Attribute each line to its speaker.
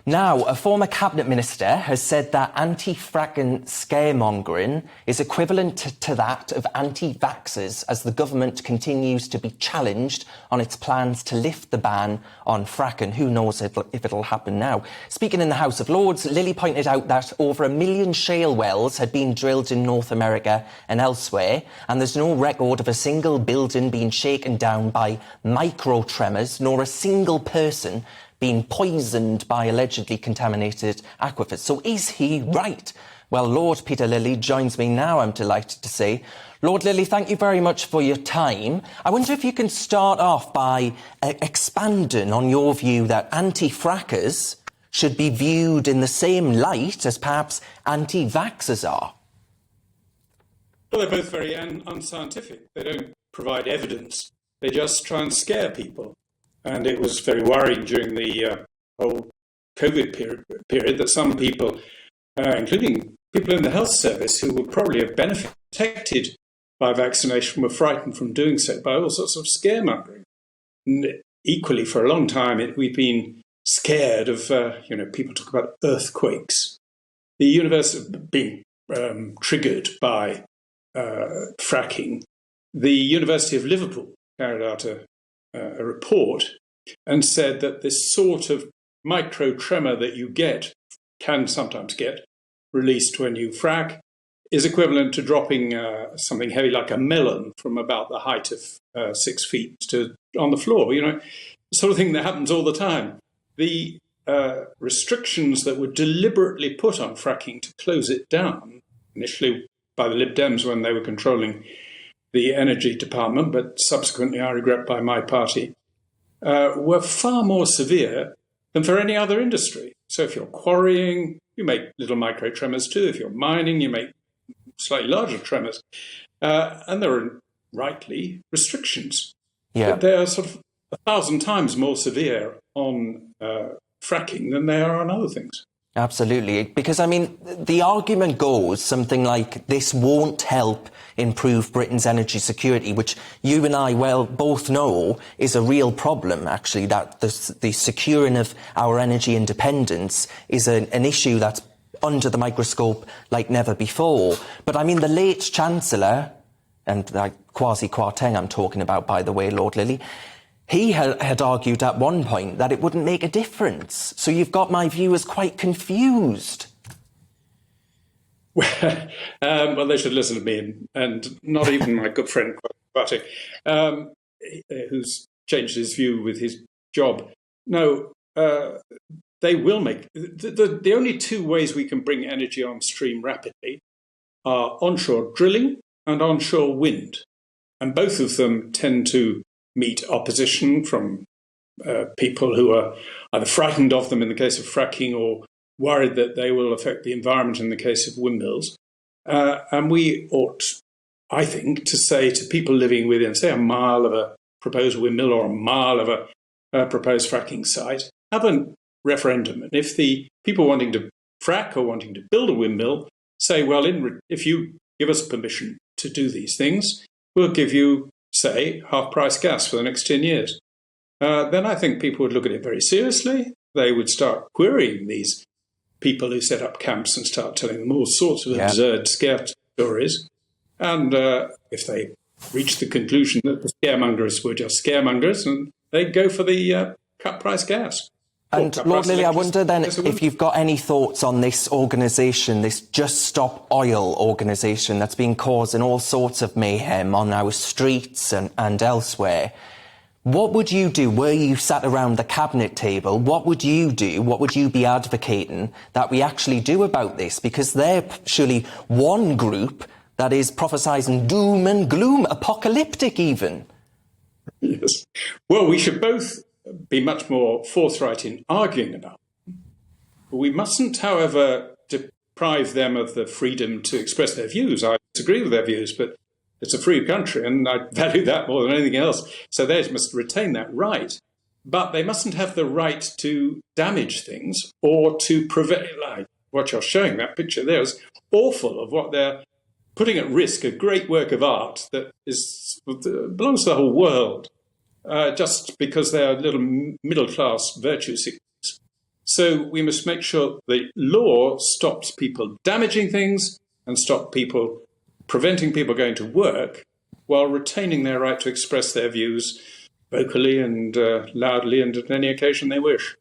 Speaker 1: Now, a former cabinet minister has said that anti-fracking scaremongering is equivalent to that of anti-vaxxers as the government continues to be challenged on its plans to lift the ban on fracking. Who knows if it'll happen now. Speaking in the House of Lords, Lilley pointed out that over 1 million shale wells had been drilled in North America and elsewhere, and there's no record of a single building being shaken down by micro-tremors, nor a single person being poisoned by allegedly contaminated aquifers. So is he right? Well, Lord Peter Lilley joins me now, I'm delighted to say. Lord Lilley, thank you very much for your time. I wonder if you can start off by expanding on your view that anti-frackers should be viewed in the same light as perhaps anti-vaxxers are.
Speaker 2: Well, they're both very unscientific. They don't provide evidence. They just try and scare people. And it was very worrying during the whole COVID period that some people, including people in the health service who would probably have benefited, protected by vaccination, were frightened from doing so by all sorts of scaremongering. And equally, for a long time, we've been scared of, people talk about earthquakes. The universe being triggered by fracking. The University of Liverpool carried out a report and said that this sort of micro tremor that you can sometimes get released when you frack is equivalent to dropping something heavy like a melon from about the height of 6 feet on the floor, the sort of thing that happens all the time. The restrictions that were deliberately put on fracking to close it down, initially by the Lib Dems when they were controlling the Energy Department, but subsequently, I regret, by my party, were far more severe than for any other industry. So if you're quarrying, you make little micro tremors too. If you're mining, you make slightly larger tremors. And there are rightly restrictions.
Speaker 1: Yeah.
Speaker 2: But they are sort of 1,000 times more severe on fracking than they are on other things.
Speaker 1: Absolutely. Because, the argument goes something like this won't help improve Britain's energy security, which you and I both know is a real problem, actually, that the securing of our energy independence is an issue that's under the microscope like never before. But, the late Chancellor, and Kwasi Kwarteng I'm talking about, by the way, Lord Lilley, he had argued at one point that it wouldn't make a difference. So you've got my viewers quite confused.
Speaker 2: Well, they should listen to me, and not even my good friend Kwasi, who's changed his view with his job. No, they will make... The only two ways we can bring energy on stream rapidly are onshore drilling and onshore wind. And both of them tend to meet opposition from people who are either frightened of them in the case of fracking or worried that they will affect the environment in the case of windmills. And we ought, I think, to say to people living within, say, a mile of a proposed windmill or a mile of a proposed fracking site, have a referendum. And if the people wanting to frack or wanting to build a windmill say, well, if you give us permission to do these things, we'll give you, say, half-price gas for the next 10 years. Then I think people would look at it very seriously. They would start querying these people who set up camps and start telling them all sorts of absurd scare stories. And if they reach the conclusion that the scaremongers were just scaremongers, and they'd go for the cut-price gas.
Speaker 1: And Lord Lilley, I wonder then if you've got any thoughts on this organisation, this Just Stop Oil organisation that's been causing all sorts of mayhem on our streets and elsewhere. What would you do? Were you sat around the cabinet table? What would you do? What would you be advocating that we actually do about this? Because they're surely one group that is prophesying doom and gloom, apocalyptic even.
Speaker 2: Yes. Well, we should both be much more forthright in arguing about them. We mustn't, however, deprive them of the freedom to express their views. I disagree with their views, but it's a free country, and I value that more than anything else. So they must retain that right. But they mustn't have the right to damage things or to prevent, like what you're showing, that picture there is awful of what they're putting at risk, a great work of art that belongs to the whole world. Just because they are little middle-class virtue seekers. So we must make sure the law stops people damaging things and preventing people going to work while retaining their right to express their views vocally and loudly and at any occasion they wish.